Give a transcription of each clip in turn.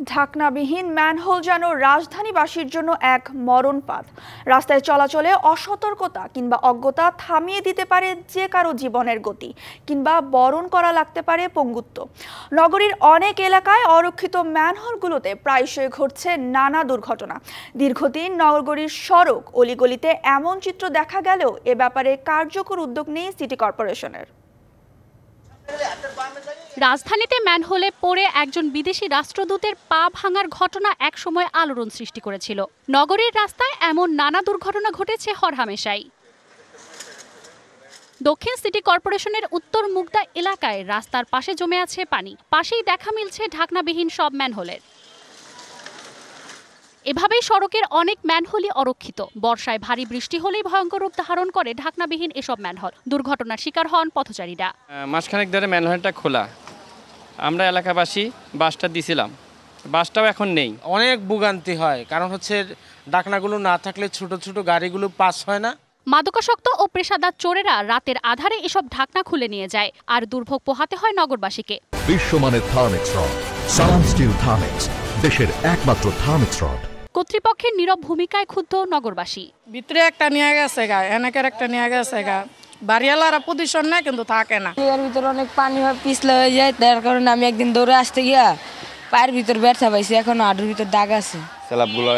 ঢাকনাবিহীন manhole যেন রাজধানীবাসীর জন্য এক মরণ ফাঁদ। রাস্তায় চলাচলে অসতর্কতা কিংবা অজ্ঞতা থামিয়ে দিতে পারে যে কারো জীবনের গতি, কিংবা বরণ করা লাগতে পারে পঙ্গুত্ব। নগরীর অনেক এলাকায় অরক্ষিত ম্যানহোলগুলোতে প্রায়শই ঘটছে নানা দুর্ঘটনা। দীর্ঘদিন নগরীর সড়ক অলিগলিতে এমন চিত্র দেখা গেলেও এ ব্যাপারে কার্যকর উদ্যোগ নেই সিটি কর্পোরেশনের। রাজধানীতে ম্যানহোলে পড়ে একজন বিদেশি রাষ্ট্রদূতের পা ভাঙার ঘটনা একসময় আলোড়ন সৃষ্টি করেছিল। নগরীর রাস্তায় এমন নানা দুর্ঘটনা ঘটেছে হরহামেশাই। দক্ষিণ সিটি কর্পোরেশনের উত্তর মুগদা এলাকায় রাস্তার পাশে জমে আছে পানি, পাশেই দেখা মিলছে ঢাকনাবিহীন সব ম্যানহোলের। এভাবেই সড়কের অনেক ম্যানহোলই অরক্ষিত। বর্ষায় ভারী বৃষ্টি হলেই ভয়ঙ্কর রূপ ধারণ করে ঢাকনাবিহীন এসব ম্যানহোল। দুর্ঘটনার শিকার হন পথচারীরা। মাসখানেক ধরে ম্যানহোলটা খোলা, আমরা এলাকাবাসী বাসটা দিছিলাম, বাসটাও এখন নেই। অনেক ভোগান্তি হয়, কারণ হচ্ছে ঢাকনাগুলো না থাকলে ছোট ছোট গাড়িগুলো পাস হয় না। মাদকাসক্ত ও পেশাদার চোরেরা রাতের আধারে এসব ঢাকনা খুলে নিয়ে যায়, আর দুর্ভোগ পোহাতে হয় নগরবাসীকে। বিশ্বমানের থার্মিক্স রড, সালাম স্টিল থার্মিক্স, দেশের একমাত্র থার্মিক্স রড। কর্তৃপক্ষের নীরব ভূমিকায় ক্ষুব্ধ নগরবাসী। ভিতরে একটা নিয়ে গেছে গা, এনেকের একটা নিয়ে গেছে গা, বাড়িওয়ালারা পজিশন নেয় কিন্তু থাকে না। এর ভিতরে অনেক পানি হয়, পিছলা হয়ে যায়, তার কারণে আমি একদিন দৌড়ে আসতে গিয়া পায়ের ভিতর ব্যথা পাইছি, এখন হাঁটুর ভিতর দাগ আছে। স্ল্যাবগুলো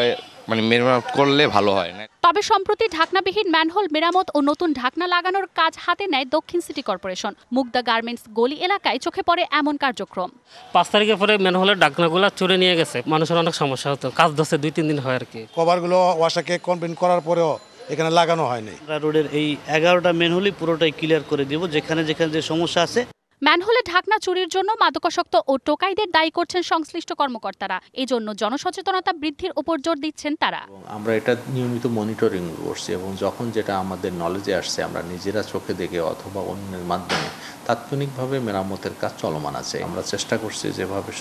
মেরামত করলে ভালো হয় না। তবে সম্প্রতি ঢাকনাবিহীন ম্যানহোল মেরামত ও নতুন ঢাকনা লাগানোর কাজ হাতে নেয় দক্ষিণ সিটি কর্পোরেশন। মুগদা গার্মেন্টস গলি এলাকায় চোখে পড়ে এমন কার্যক্রম। 5 তারিখের পরে ম্যানহোলের ঢাকনাগুলো চুরে নিয়ে গেছে, মানুষের অনেক সমস্যা হতো। কাজ ধরছে 2-3 দিন হয় আর কি। কভারগুলো ওয়াসাকে কমপ্লেন করার পরেও এখানে লাগানো হয়নি। রোডের এই 11টা ম্যানহোলই পুরোটাই ক্লিয়ার করে দিব, যেখানে যেখানে যে সমস্যা আছে। ম্যানহোলে ঢাকনা চুরির জন্য মাদকাসক্ত ও টোকাইদের দায়ী করছেন সংশ্লিষ্ট কর্মকর্তারা। এজন্য জনসচেতনতা বৃদ্ধির উপর জোর দিচ্ছেন তারা। আমরা এটা নিয়মিত মনিটরিং করছি এবং যখন যেটা আমাদের নলেজে আসছে আমরা নিজেরা চোখে দেখে অথবা অন্যের মাধ্যমে তাৎক্ষণিকভাবে মেরামতের কাজ চলমান আছে। আমরা চেষ্টা করছি যেভাবে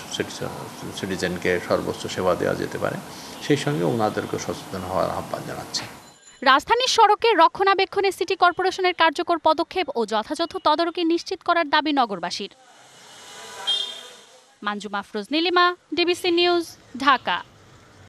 সিটিজেনকে সর্বোচ্চ সেবা দেওয়া যেতে পারে, সেই সঙ্গে ওনাদেরকে সচেতন হওয়ার আহ্বান জানাচ্ছি। রাজধানীর সড়কের রক্ষণাবেক্ষণে সিটি কর্পোরেশনের কার্যকর পদক্ষেপ ও যথাযথ তদারকি নিশ্চিত করার দাবি নগরবাসীর। Manjuma Afroz Nilima, DBC news, Dhaka.